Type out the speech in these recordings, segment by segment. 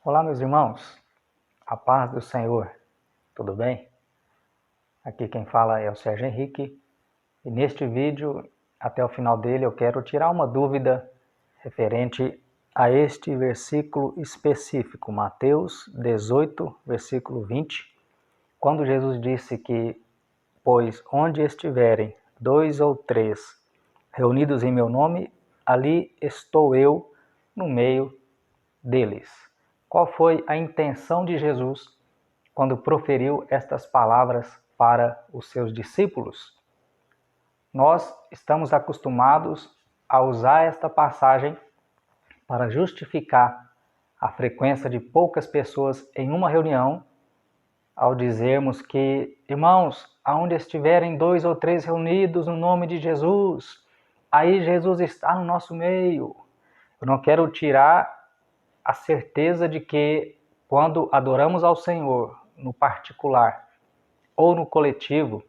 Olá, meus irmãos, a paz do Senhor, tudo bem? Aqui quem fala é o Sérgio Henrique e neste vídeo, até o final dele, eu quero tirar uma dúvida referente a este versículo específico, Mateus 18, versículo 20, quando Jesus disse que, pois onde estiverem 2 ou 3 reunidos em meu nome, ali estou eu no meio deles. Qual foi a intenção de Jesus quando proferiu estas palavras para os seus discípulos? Nós estamos acostumados a usar esta passagem para justificar a frequência de poucas pessoas em uma reunião, ao dizermos que, irmãos, aonde estiverem 2 ou 3 reunidos no nome de Jesus, aí Jesus está no nosso meio. Eu não quero tirar a certeza de que quando adoramos ao Senhor no particular ou no coletivo,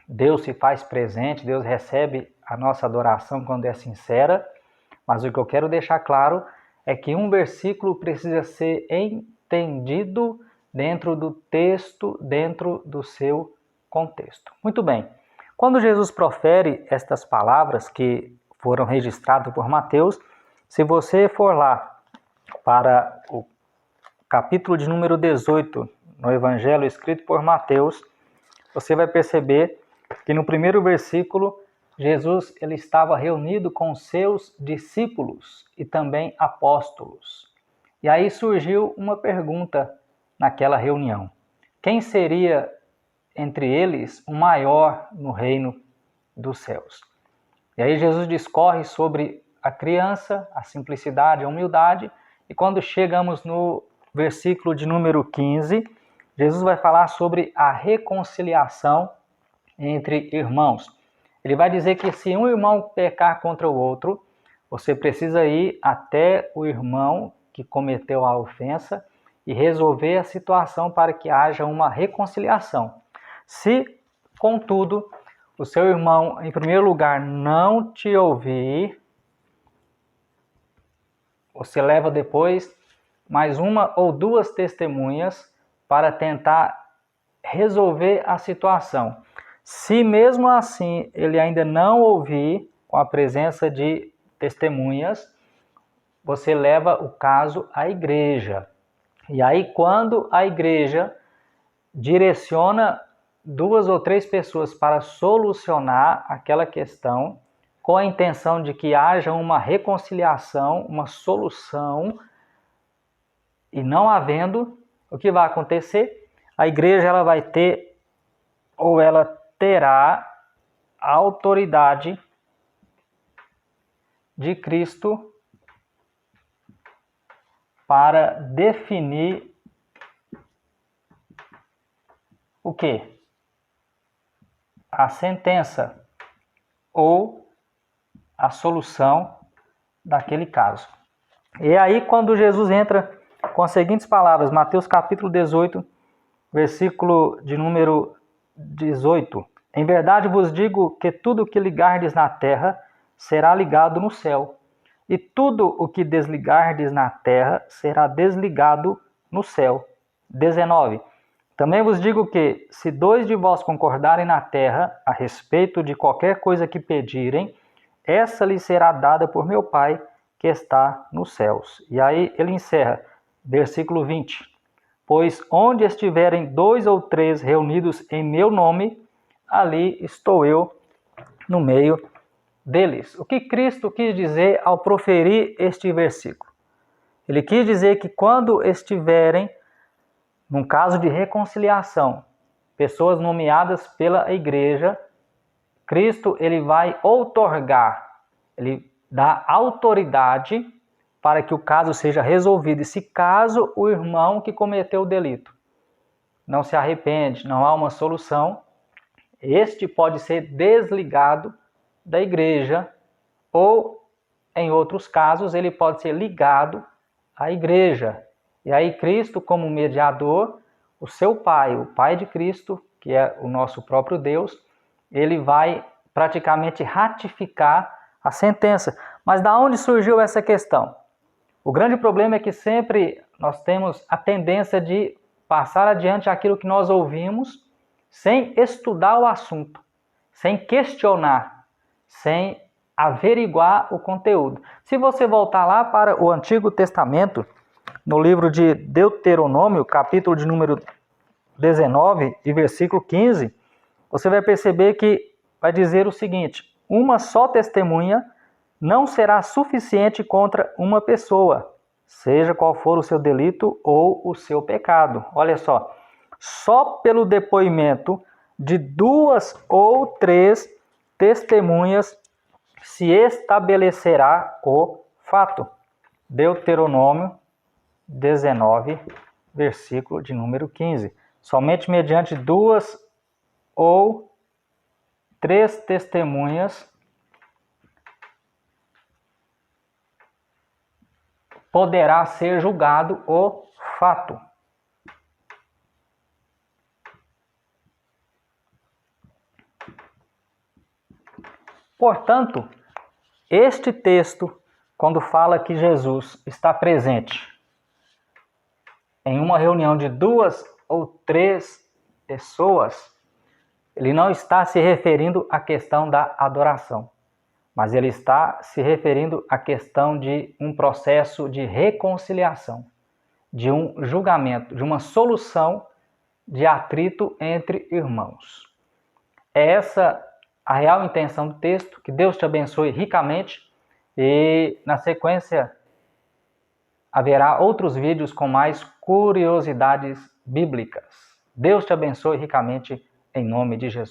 Deus se faz presente, Deus recebe a nossa adoração quando é sincera, mas o que eu quero deixar claro é que um versículo precisa ser entendido dentro do texto, dentro do seu contexto. Muito bem, quando Jesus profere estas palavras que foram registradas por Mateus, se você for lá para o capítulo de número 18, no Evangelho escrito por Mateus, você vai perceber que no primeiro versículo, Jesus ele estava reunido com seus discípulos e também apóstolos. E aí surgiu uma pergunta naquela reunião. Quem seria entre eles o maior no reino dos céus? E aí Jesus discorre sobre a criança, a simplicidade, a humildade, e quando chegamos no versículo de número 15, Jesus vai falar sobre a reconciliação entre irmãos. Ele vai dizer que se um irmão pecar contra o outro, você precisa ir até o irmão que cometeu a ofensa e resolver a situação para que haja uma reconciliação. Se, contudo, o seu irmão, em primeiro lugar, não te ouvir, você leva depois mais uma ou duas testemunhas para tentar resolver a situação. Se mesmo assim ele ainda não ouvir, com a presença de testemunhas, você leva o caso à igreja. E aí, quando a igreja direciona 2 ou 3 pessoas para solucionar aquela questão, com a intenção de que haja uma reconciliação, uma solução, e não havendo, o que vai acontecer? A igreja ela vai ter, ou ela terá, a autoridade de Cristo para definir o quê? A sentença ou a solução daquele caso. E aí quando Jesus entra com as seguintes palavras, Mateus capítulo 18, versículo de número 18. Em verdade vos digo que tudo o que ligardes na terra será ligado no céu, e tudo o que desligardes na terra será desligado no céu. 19. Também vos digo que, se 2 de vós concordarem na terra a respeito de qualquer coisa que pedirem, essa lhes será dada por meu Pai que está nos céus. E aí ele encerra, versículo 20. Pois onde estiverem 2 ou 3 reunidos em meu nome, ali estou eu no meio deles. O que Cristo quis dizer ao proferir este versículo? Ele quis dizer que quando estiverem, num caso de reconciliação, pessoas nomeadas pela igreja, Cristo ele vai outorgar, ele dá autoridade para que o caso seja resolvido. E se caso o irmão que cometeu o delito não se arrepende, não há uma solução, este pode ser desligado da igreja ou, em outros casos, ele pode ser ligado à igreja. E aí Cristo, como mediador, o seu Pai, o Pai de Cristo, que é o nosso próprio Deus, ele vai praticamente ratificar a sentença. Mas da onde surgiu essa questão? O grande problema é que sempre nós temos a tendência de passar adiante aquilo que nós ouvimos sem estudar o assunto, sem questionar, sem averiguar o conteúdo. Se você voltar lá para o Antigo Testamento, no livro de Deuteronômio, capítulo de número 19 e versículo 15, você vai perceber que vai dizer o seguinte: uma só testemunha não será suficiente contra uma pessoa, seja qual for o seu delito ou o seu pecado. Olha só pelo depoimento de 2 ou 3 testemunhas se estabelecerá o fato. Deuteronômio 19, versículo de número 15. Somente mediante 2 ou 3 testemunhas poderá ser julgado o fato. Portanto, este texto, quando fala que Jesus está presente em uma reunião de 2 ou 3 pessoas, ele não está se referindo à questão da adoração, mas ele está se referindo à questão de um processo de reconciliação, de um julgamento, de uma solução de atrito entre irmãos. É essa a real intenção do texto. Que Deus te abençoe ricamente e na sequência haverá outros vídeos com mais curiosidades bíblicas. Deus te abençoe ricamente em nome de Jesus.